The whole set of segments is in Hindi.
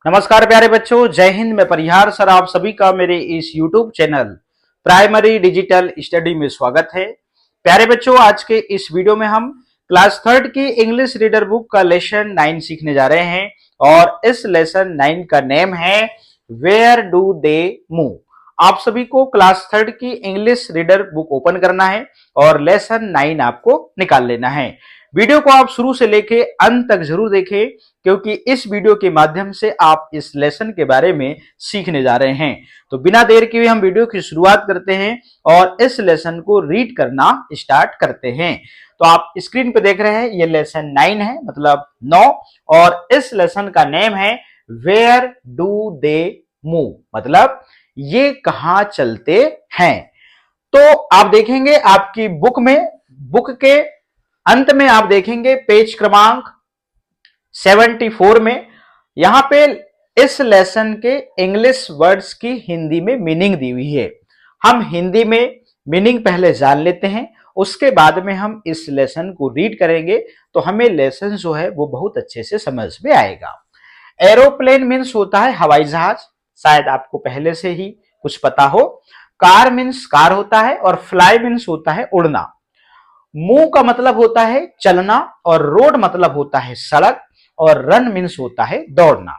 नमस्कार प्यारे बच्चों, जय हिंद। मैं परिहार सर आप सभी का मेरे इस YouTube channel primary digital study में स्वागत है। प्यारे बच्चों, आज के इस वीडियो में हम क्लास थर्ड की इंग्लिश रीडर बुक का लेसन 9 सीखने जा रहे हैं और इस लेसन 9 का नेम है वेयर डू दे मूव। आप सभी को क्लास थर्ड की इंग्लिश रीडर बुक ओपन करना है और लेसन 9 आपको निकाल लेना है। वीडियो को आप शुरू से लेके अंत तक जरूर देखें, क्योंकि इस वीडियो के माध्यम से आप इस लेसन के बारे में सीखने जा रहे हैं। तो बिना देर के हम वीडियो की शुरुआत करते हैं और इस लेसन को रीड करना स्टार्ट करते हैं। तो आप स्क्रीन पे देख रहे हैं, ये लेसन 9 है, मतलब 9, और इस लेसन का नेम है वेयर डू दे मूव, मतलब ये कहां चलते हैं। तो आप देखेंगे आपकी बुक में, बुक के अंत में आप देखेंगे पेज क्रमांक 74 में, यहां पे इस लेसन के इंग्लिश वर्ड्स की हिंदी में मीनिंग दी हुई है। हम हिंदी में मीनिंग पहले जान लेते हैं, उसके बाद में हम इस लेसन को रीड करेंगे तो हमें लेसन जो है वो बहुत अच्छे से समझ में आएगा। एरोप्लेन मीन्स होता है हवाई जहाज, शायद आपको पहले से ही कुछ पता हो। कार मीन्स कार होता है और फ्लाई मीन्स होता है उड़ना। मूव का मतलब होता है चलना और रोड मतलब होता है सड़क और रन मीन्स होता है दौड़ना।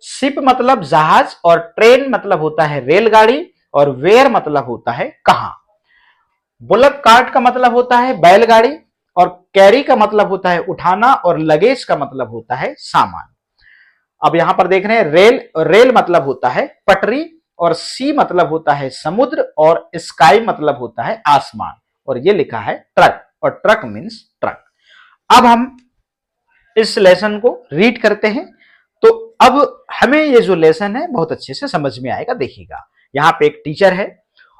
शिप मतलब जहाज और ट्रेन मतलब होता है रेलगाड़ी और वेयर मतलब होता है कहां। बुलक कार्ट का मतलब होता है बैलगाड़ी और कैरी का मतलब होता है उठाना और लगेज का मतलब होता है सामान। अब यहां पर देख रहे हैं रेल, रेल मतलब होता है पटरी और सी मतलब होता है समुद्र और स्काई मतलब होता है आसमान, और ये लिखा है ट्रक और ट्रक मीन्स ट्रक। अब हम इस लेसन को रीड करते हैं तो अब हमें ये जो लेसन है बहुत अच्छे से समझ में आएगा। देखिएगा, यहाँ पे एक टीचर है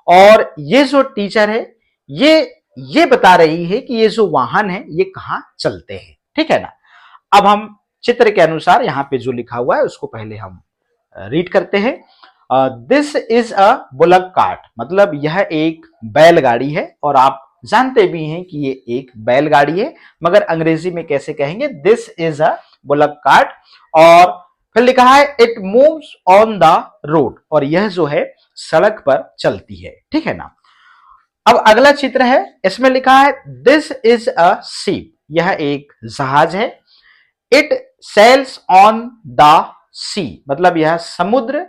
और ये जो टीचर है ये बता रही है कि ये जो वाहन है ये कहाँ चलते हैं, ठीक है ना। अब हम चित्र के अनुसार यहाँ पे जो लिखा हुआ है उसको पहले हम रीड करते हैं। This is a bullock cart, मतलब यह एक बैलगाड़ी है, और आप जानते भी हैं कि ये एक बैलगाड़ी है, मगर अंग्रेजी में कैसे कहेंगे, this is a bullock cart. और फिर लिखा है it moves on the road, और यह जो है सड़क पर चलती है, ठीक है ना। अब अगला चित्र है, इसमें लिखा है दिस इज अ शिप, यह एक जहाज है। इट सेल्स ऑन द सी, मतलब यह समुद्र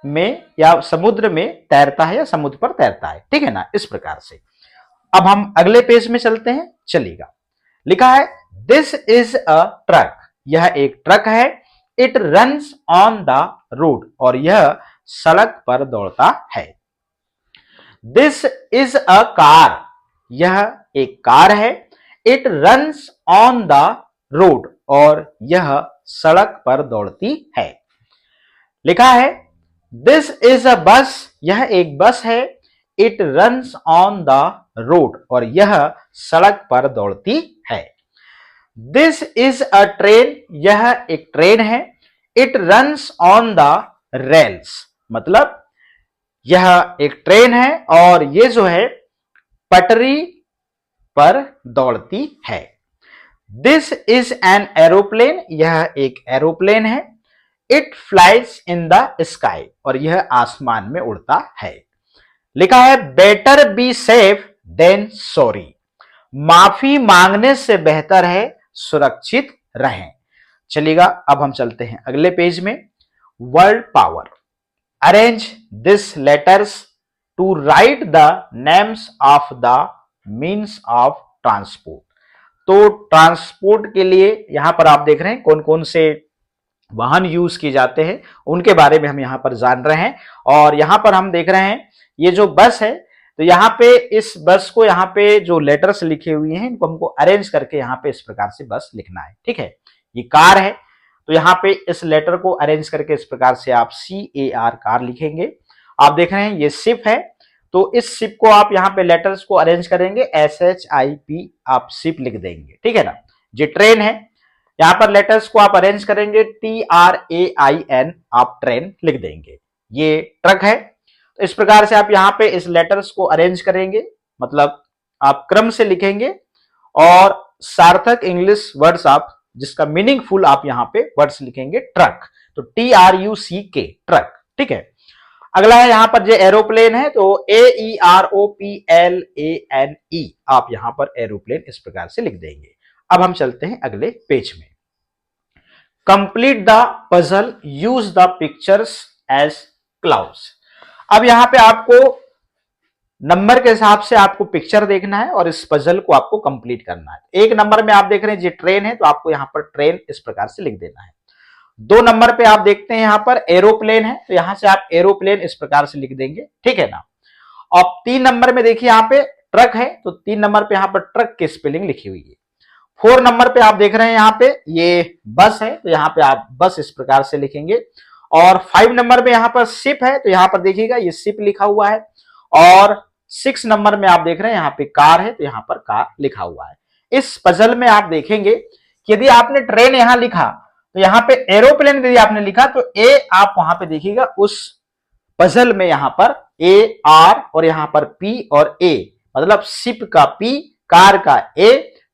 में या समुद्र में तैरता है या समुद्र पर तैरता है, ठीक है ना, इस प्रकार से। अब हम अगले पेज में चलते हैं, चलिएगा। लिखा है दिस इज अ ट्रक, यह एक ट्रक है। It runs on the road, और यह सड़क पर दौड़ता है। दिस इज अ कार, यह एक कार है। It runs on the road, और यह सड़क पर दौड़ती है। लिखा है दिस इज अ बस, यह एक बस है। It runs on the road, और यह सड़क पर दौड़ती है। दिस इज अ ट्रेन, यह एक ट्रेन है। It runs on the rails, मतलब यह एक ट्रेन है और ये जो है पटरी पर दौड़ती है। दिस इज एन एरोप्लेन, यह एक एरोप्लेन है। It flies in the sky, और यह आसमान में उड़ता है। लिखा है better be safe than sorry, माफी मांगने से बेहतर है सुरक्षित रहें। चलिएगा, अब हम चलते हैं अगले पेज में। World power, arrange this letters to write the names of the means of transport. तो ट्रांसपोर्ट के लिए यहां पर आप देख रहे हैं कौन कौन से वाहन यूज किए जाते हैं, उनके बारे में हम यहां पर जान रहे हैं। और यहां पर हम देख रहे हैं ये जो बस है, तो यहाँ पे इस बस को, यहाँ पे जो लेटर्स लिखे हुए हैं इनको हमको अरेंज करके यहाँ पे इस प्रकार से बस लिखना है, ठीक है। ये कार है, तो यहाँ पे इस लेटर को अरेंज करके इस प्रकार से आप CAR कार लिखेंगे। आप देख रहे हैं ये शिप है, तो इस शिप को आप यहाँ पे लेटर्स को अरेंज करेंगे SHIP, आप शिप लिख देंगे, ठीक है ना। ये ट्रेन है, यहाँ पर लेटर्स को आप अरेंज करेंगे TRAIN, आप ट्रेन लिख देंगे। ये ट्रक है, तो इस प्रकार से आप यहाँ पे इस लेटर्स को अरेंज करेंगे, मतलब आप क्रम से लिखेंगे और सार्थक इंग्लिश वर्ड्स आप जिसका मीनिंगफुल आप यहाँ पे वर्ड्स लिखेंगे ट्रक, तो TRUCK ट्रक, ठीक है। अगला है यहाँ पर जो एरोप्लेन है, तो AEROPLANE आप यहां पर एरोप्लेन इस प्रकार से लिख देंगे। अब हम चलते हैं अगले पेज में। Complete the puzzle, use the pictures as clouds. अब यहां पे आपको नंबर के हिसाब से आपको पिक्चर देखना है और इस पजल को आपको कंप्लीट करना है। एक नंबर में आप देख रहे हैं ये ट्रेन है, तो आपको यहां पर ट्रेन इस प्रकार से लिख देना है। 2 नंबर पे आप देखते हैं यहां पर एरोप्लेन है, तो यहां से आप एरोप्लेन इस प्रकार से लिख देंगे, ठीक है ना। और 3 नंबर में देखिए यहां पे ट्रक है, तो 3 नंबर पे यहां पर ट्रक की स्पेलिंग लिखी हुई है। 4 नंबर पे आप देख रहे हैं यहां पे ये बस है, तो यहां पे आप बस इस प्रकार से लिखेंगे। और 5 नंबर में यहां पर शिप है, तो यहां पर देखिएगा ये शिप लिखा हुआ है। और 6 नंबर में आप देख रहे हैं यहां पे कार है, तो यहां पर कार लिखा हुआ है। इस पजल में आप देखेंगे कि यदि आपने ट्रेन यहां लिखा, तो यहां पे एरोप्लेन यदि आपने लिखा, तो ए आप वहां पे देखिएगा उस पजल में यहां पर AR और यहां पर P और A, मतलब शिप का P, कार का A,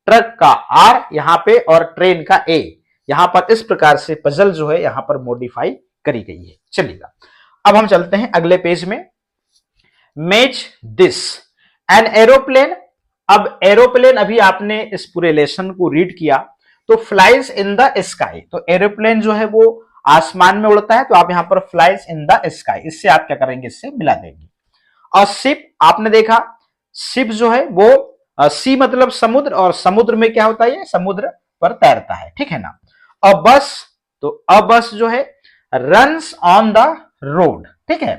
ट्रक का R यहां पे और ट्रेन का A, यहां पर इस प्रकार से पजल जो है यहां पर मॉडिफाई करी गई है। चलिएगा अब हम चलते हैं अगले पेज में। Match this an aeroplane. अब एरोप्लेन अभी आपने इस पूरे लेसन को रीड किया, तो फ्लाइज इन द स्काई, तो एरोप्लेन जो है वो आसमान में उड़ता है, तो आप यहां पर फ्लाइज इन द स्काई, इससे आप क्या करेंगे, इससे मिला देंगे। और शिप आपने देखा, शिप जो है वो सी मतलब समुद्र, और समुद्र में क्या होता है, समुद्र पर तैरता है, ठीक है ना। और बस, तो अब बस जो है रन्स ऑन द रोड, ठीक है।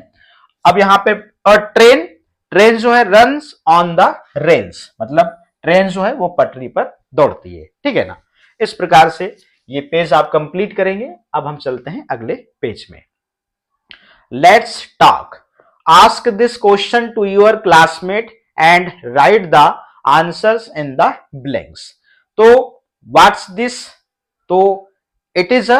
अब यहां पे और ट्रेन, ट्रेन जो है रन्स ऑन द रेल्स, मतलब ट्रेन जो है वो पटरी पर दौड़ती है, ठीक है ना। इस प्रकार से ये पेज आप कंप्लीट करेंगे। अब हम चलते हैं अगले पेज में। Let's talk, ask this question to your classmate and write the answers in the blanks. तो व्हाट्स दिस, तो it is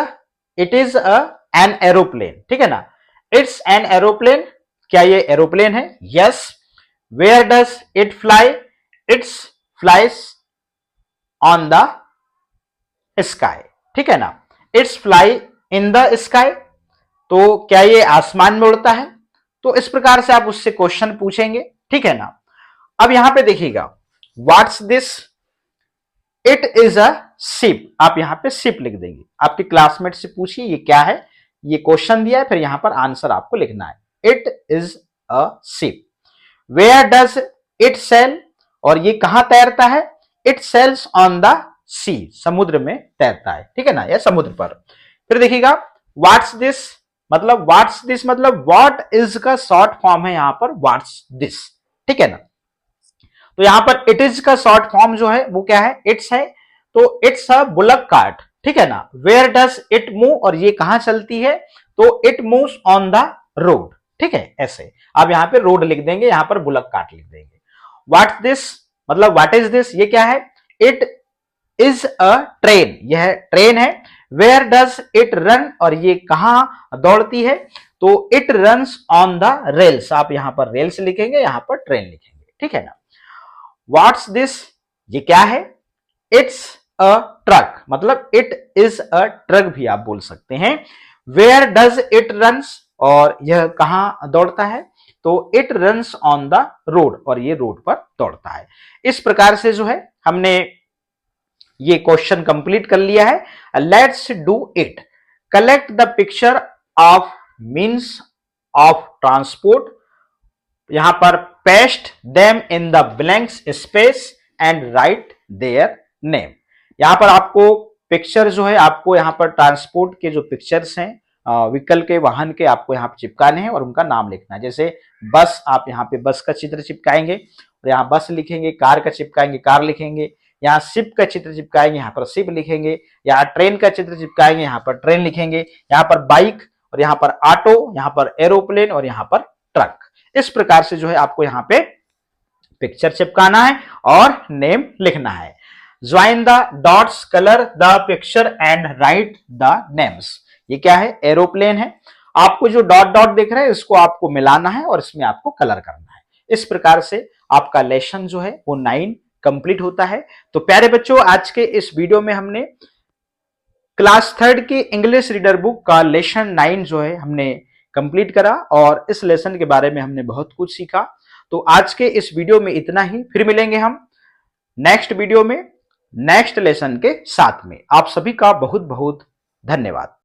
a an aeroplane, ठीक है ना। इट्स एन एरोप्लेन, क्या ये एरोप्लेन है? Yes. Where does it fly? It's flies on the sky, ठीक है ना। It's fly in the sky, तो क्या ये आसमान में उड़ता है? तो इस प्रकार से आप उससे क्वेश्चन पूछेंगे, ठीक है ना। अब यहां पे देखिएगा, what's this, it is a ship, आप यहां पे शिप लिख देंगे। आपके क्लासमेट से पूछिए ये क्या है, ये क्वेश्चन दिया है, फिर यहां पर आंसर आपको लिखना है। It is a ship. Where does it sail, और ये कहां तैरता है? It sails on the sea, समुद्र में तैरता है, ठीक है ना, या समुद्र पर। फिर देखिएगा व्हाट्स दिस, मतलब व्हाट्स दिस मतलब व्हाट इज का शॉर्ट फॉर्म है यहां पर व्हाट्स दिस, ठीक है ना। तो यहां पर इट इज का शॉर्ट फॉर्म जो है वो क्या है? इट्स है, तो इट्स अ बुलक कार्ट, ठीक है ना। वेयर डज इट मूव, और ये कहां चलती है? तो it moves on the road, ठीक है। ऐसे आप यहां पे रोड लिख देंगे, यहां पर बुलक कार्ट लिख देंगे। व्हाट्स दिस मतलब व्हाट इज दिस, ये क्या है? इट इज अ ट्रेन, यह ट्रेन है। वेयर डज इट रन, और ये कहां दौड़ती है? तो it runs on the rails, आप यहां पर रेल्स लिखेंगे, यहां पर ट्रेन लिखेंगे, ठीक है ना। व्हाट्स दिस, ये क्या है? इट्स अ ट्रक, मतलब इट इज अ ट्रक भी आप बोल सकते हैं। वेयर डज इट रन्स, और यह कहां दौड़ता है? तो it runs on the road, और ये रोड पर दौड़ता है। इस प्रकार से जो है हमने ये क्वेश्चन कंप्लीट कर लिया है। Let's do it. Collect the picture of means of transport, यहां पर paste them in the blanks space and right their name. यहां पर आपको पिक्चर जो है, आपको यहां पर ट्रांसपोर्ट के जो पिक्चर्स हैं, व्हीकल के, वाहन के, आपको यहां पर चिपकाने हैं और उनका नाम लिखना है। जैसे बस, आप यहां पे बस का चित्र चिपकाएंगे और यहां बस लिखेंगे, कार का चिपकाएंगे, कार लिखेंगे, यहाँ शिप का चित्र चिपकाएंगे, यहाँ पर शिप लिखेंगे, यहाँ ट्रेन का चित्र चिपकाएंगे, यहाँ पर ट्रेन लिखेंगे, यहाँ पर बाइक, और यहाँ पर ऑटो, यहाँ पर एरोप्लेन, और यहाँ पर ट्रक। इस प्रकार से जो है आपको यहाँ पे पिक्चर चिपकाना है और नेम लिखना है। Join the dots, colour the picture and write the names. ये क्या है? एरोप्लेन है। आपको जो डॉट डॉट दिख रहा है इसको आपको मिलाना है और इसमें आपको कलर करना है। इस प्रकार से आपका लेसन जो है वो 9 कंप्लीट होता है। तो प्यारे बच्चों, आज के इस वीडियो में हमने क्लास थर्ड की इंग्लिश रीडर बुक का लेसन 9 जो है हमने कंप्लीट करा और इस लेसन के बारे में हमने बहुत कुछ सीखा। तो आज के इस वीडियो में इतना ही, फिर मिलेंगे हम नेक्स्ट वीडियो में नेक्स्ट लेसन के साथ में। आप सभी का बहुत बहुत धन्यवाद।